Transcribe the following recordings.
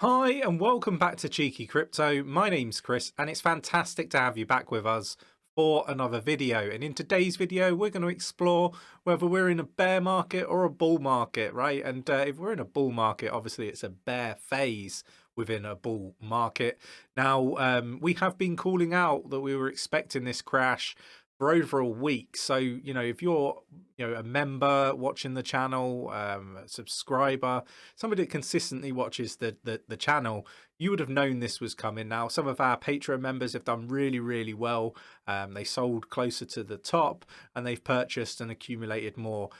Hi and welcome back to Cheeky Crypto. My name's Chris and it's fantastic to have you back with us for another video. And in today's video, we're going to explore whether we're in a bear market or a bull market, right? And if we're in a bull market, obviously it's a bear phase within a bull market. Now, we have been calling out that we were expecting this crash for over a week. So, if you're, a member watching the channel, a subscriber, somebody that consistently watches the channel, you would have known this was coming. Now, some of our Patreon members have done really, really well. They sold closer to the top and they've purchased and accumulated more,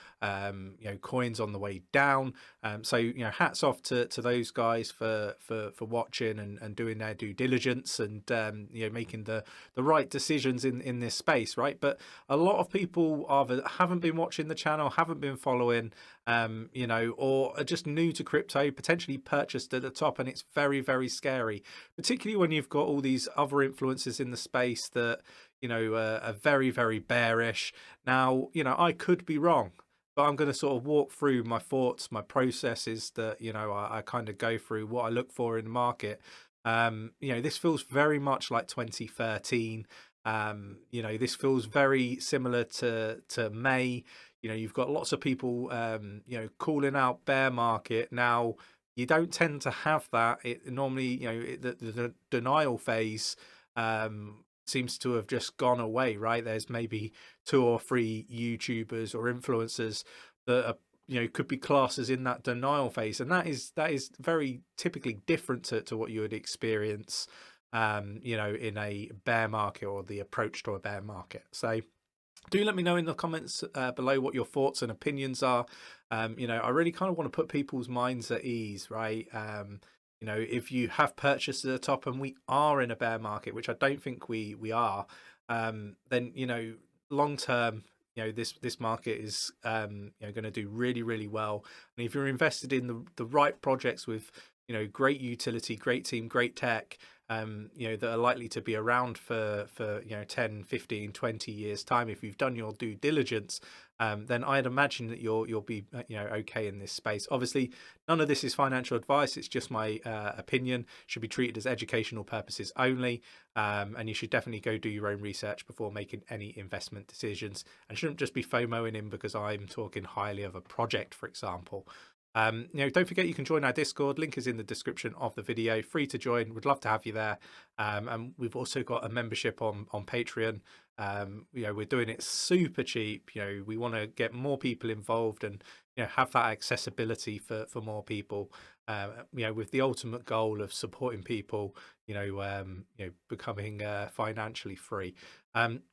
coins on the way down. So, hats off to those guys for watching and doing their due diligence and, making the right decisions in this space, right? But a lot of people either haven't been watching the channel, haven't been following, or are just new to crypto, potentially purchased at the top, and it's very, very scary, particularly when you've got all these other influences in the space that, are very, very bearish. Now, I could be wrong, but I'm going to sort of walk through my thoughts, my processes that, I kind of go through, what I look for in the market. This feels very much like 2013. This feels very similar to May. You've got lots of people, calling out bear market. Now, you don't tend to have that. It normally, the denial phase seems to have just gone away, right? There's maybe 2 or 3 YouTubers or influencers that are, could be classed as in that denial phase, and that is very typically different to what you would experience, in a bear market or the approach to a bear market. So do let me know in the comments below what your thoughts and opinions are. I really kind of want to put people's minds at ease, right? If you have purchased at the top and we are in a bear market, which I don't think we are, then, long term, this market is, going to do really, really well. And if you're invested in the right projects with, great utility, great team, great tech, that are likely to be around for 10, 15, 20 years time, if you've done your due diligence, then I'd imagine that you'll be okay in this space. Obviously, none of this is financial advice. It's just my opinion. Should be treated as educational purposes only, and you should definitely go do your own research before making any investment decisions, and shouldn't just be FOMOing in because I'm talking highly of a project, for example. Don't forget you can join our Discord. Link is in the description of the video. Free to join. Would love to have you there. And we've also got a membership on Patreon. We're doing it super cheap. We want to get more people involved and have that accessibility for more people. With the ultimate goal of supporting people, becoming financially free.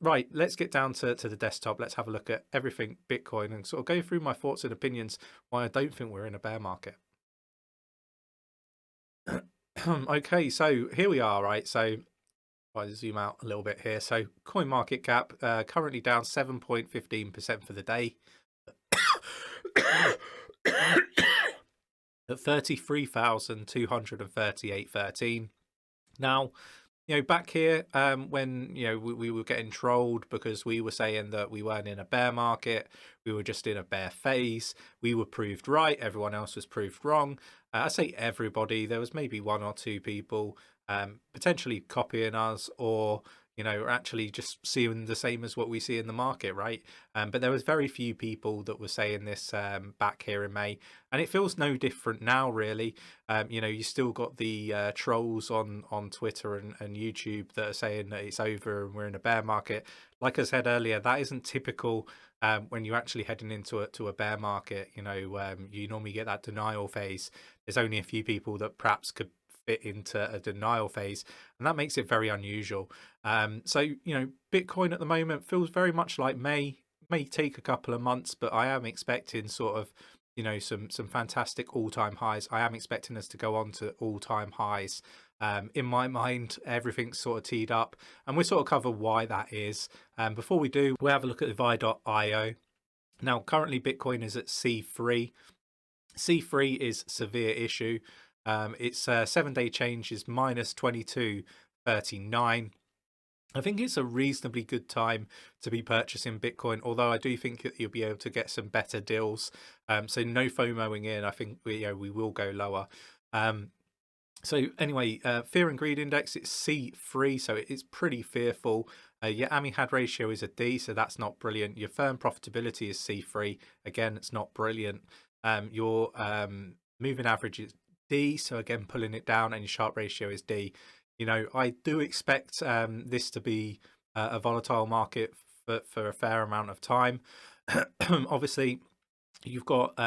Right, let's get down to the desktop. Let's have a look at everything Bitcoin and sort of go through my thoughts and opinions why I don't think we're in a bear market. Okay, so here we are, right? So if I zoom out a little bit here. So coin market cap currently down 7.15% for the day at 33,238.13. Now, back here, when, we were getting trolled because we were saying that we weren't in a bear market, we were just in a bear phase. We were proved right. Everyone else was proved wrong. I say everybody, there was maybe 1 or 2 people potentially copying us or, actually just seeing the same as what we see in the market, right? But there was very few people that were saying this back here in May, and it feels no different now, really. You still got the trolls on Twitter and YouTube that are saying that it's over and we're in a bear market. Like I said earlier, that isn't typical when you're actually heading into a bear market. You normally get that denial phase. There's only a few people that perhaps could fit into a denial phase, and that makes it very unusual. So Bitcoin at the moment feels very much like may take a couple of months, but I am expecting sort of some fantastic all-time highs. I am expecting us to go on to all-time highs. In my mind, everything's sort of teed up, and we'll sort of cover why that is. Before we do, we'll have a look at advice.io. Now, currently Bitcoin is at C3. C3 is severe issue. Its 7-day change is minus 22.39. I think it's a reasonably good time to be purchasing Bitcoin, although I do think that you'll be able to get some better deals. So no FOMOing in. I think we will go lower. So anyway, fear and greed index, it's C3, so it's pretty fearful. Your AMI-HAD ratio is a D, so that's not brilliant. Your firm profitability is C3, again, it's not brilliant. Your moving average is D, so again, pulling it down, and your Sharpe ratio is D. You know, I do expect this to be a volatile market for a fair amount of time. Obviously, you've got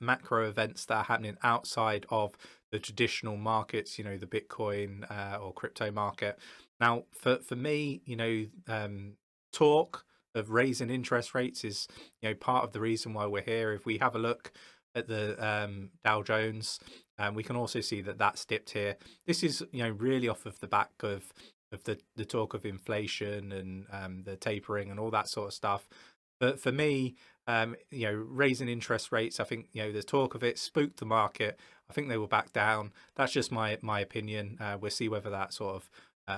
macro events that are happening outside of the traditional markets, you know, the Bitcoin or crypto market. Now, for me, you know, talk of raising interest rates is, you know, part of the reason why we're here. If we have a look at the Dow Jones, we can also see that that's dipped here. This is, you know, really off of the back of the talk of inflation and the tapering and all that sort of stuff. But for me, you know, raising interest rates, I think, you know, the talk of it spooked the market. I think they will back down. That's just my opinion. We'll see whether that sort of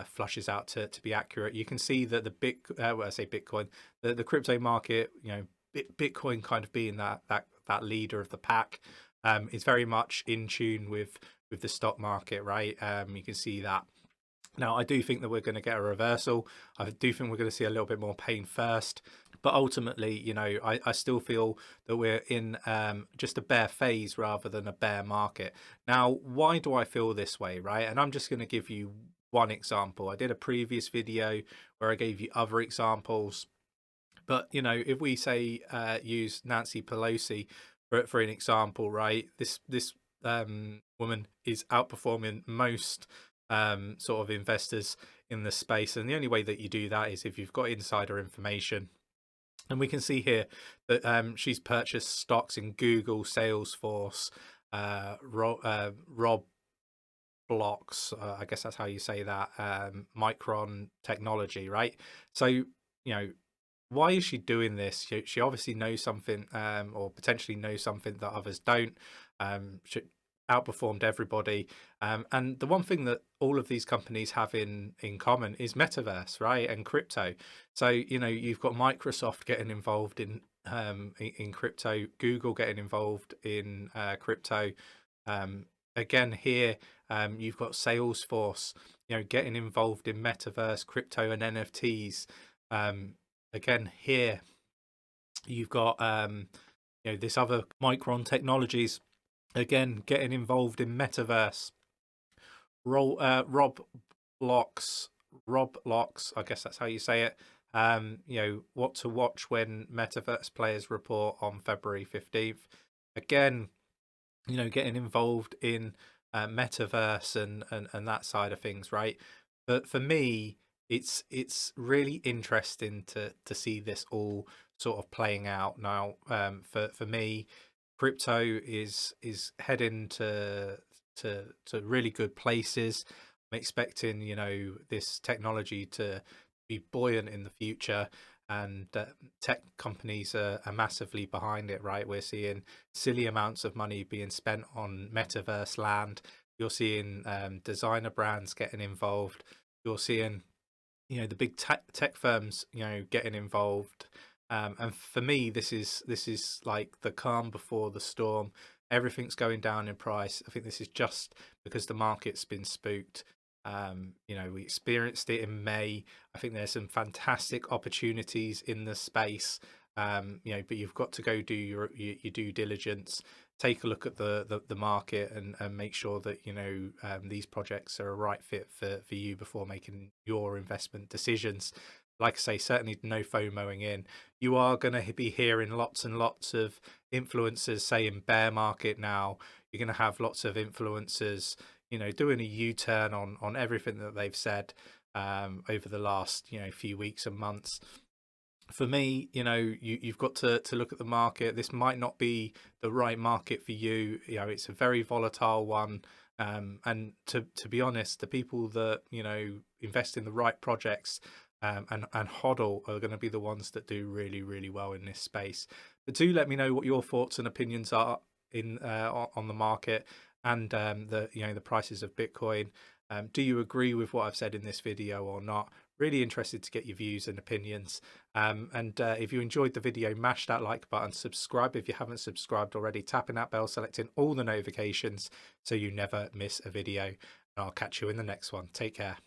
flushes out to be accurate. You can see that the well, I say Bitcoin, the crypto market, you know, Bitcoin kind of being that leader of the pack, is very much in tune with the stock market, right? You can see that. Now, I do think that we're going to get a reversal. I do think we're going to see a little bit more pain first. But ultimately, you know, I still feel that we're in just a bear phase rather than a bear market. Now, why do I feel this way, right? And I'm just going to give you one example. I did a previous video where I gave you other examples. But, you know, if we say use Nancy Pelosi for an example, right? This woman is outperforming most sort of investors in the space. And the only way that you do that is if you've got insider information. And we can see here that she's purchased stocks in Google, Salesforce, Rob Blocks, I guess that's how you say that, Micron Technology, right? So, you know, why is she doing this? She obviously knows something, or potentially knows something that others don't. She outperformed everybody. And the one thing that all of these companies have in common is metaverse, right? And crypto. So, you know, you've got Microsoft getting involved in crypto, Google getting involved in crypto. Again, here, you've got Salesforce, you know, getting involved in metaverse, crypto, and NFTs. Again, here, you've got you know, this other Micron Technologies, again, getting involved in metaverse. Rob Locks, I guess that's how you say it. You know, what to watch when metaverse players report on February 15th. Again, you know, getting involved in metaverse and that side of things, right? But for me, it's really interesting to see this all sort of playing out now. For me, crypto is heading to really good places. I'm expecting, you know, this technology to be buoyant in the future, and tech companies are massively behind it, right? We're seeing silly amounts of money being spent on metaverse land. You're seeing designer brands getting involved. You're seeing, you know, the big tech firms, you know, getting involved. And for me, this is like the calm before the storm. Everything's going down in price. I think this is just because the market's been spooked. You know, we experienced it in May. I think there's some fantastic opportunities in the space. You know, but you've got to go do your due diligence, take a look at the market, and make sure that, you know, these projects are a right fit for you before making your investment decisions. Like I say, certainly no FOMOing in. You are going to be hearing lots and lots of influencers saying bear market now. You're going to have lots of influencers, you know, doing a U-turn on everything that they've said over the last, you know, few weeks and months. For me, you know, you've got to look at the market. This might not be the right market for you. You know, it's a very volatile one. And to be honest, the people that, you know, invest in the right projects and hodl are going to be the ones that do really, really well in this space. But do let me know what your thoughts and opinions are in on the market and the, you know, the prices of Bitcoin. Do you agree with what I've said in this video or not? Really interested to get your views and opinions. And if you enjoyed the video, mash that like button, subscribe if you haven't subscribed already, tapping that bell, selecting all the notifications so you never miss a video. I'll catch you in the next one. Take care.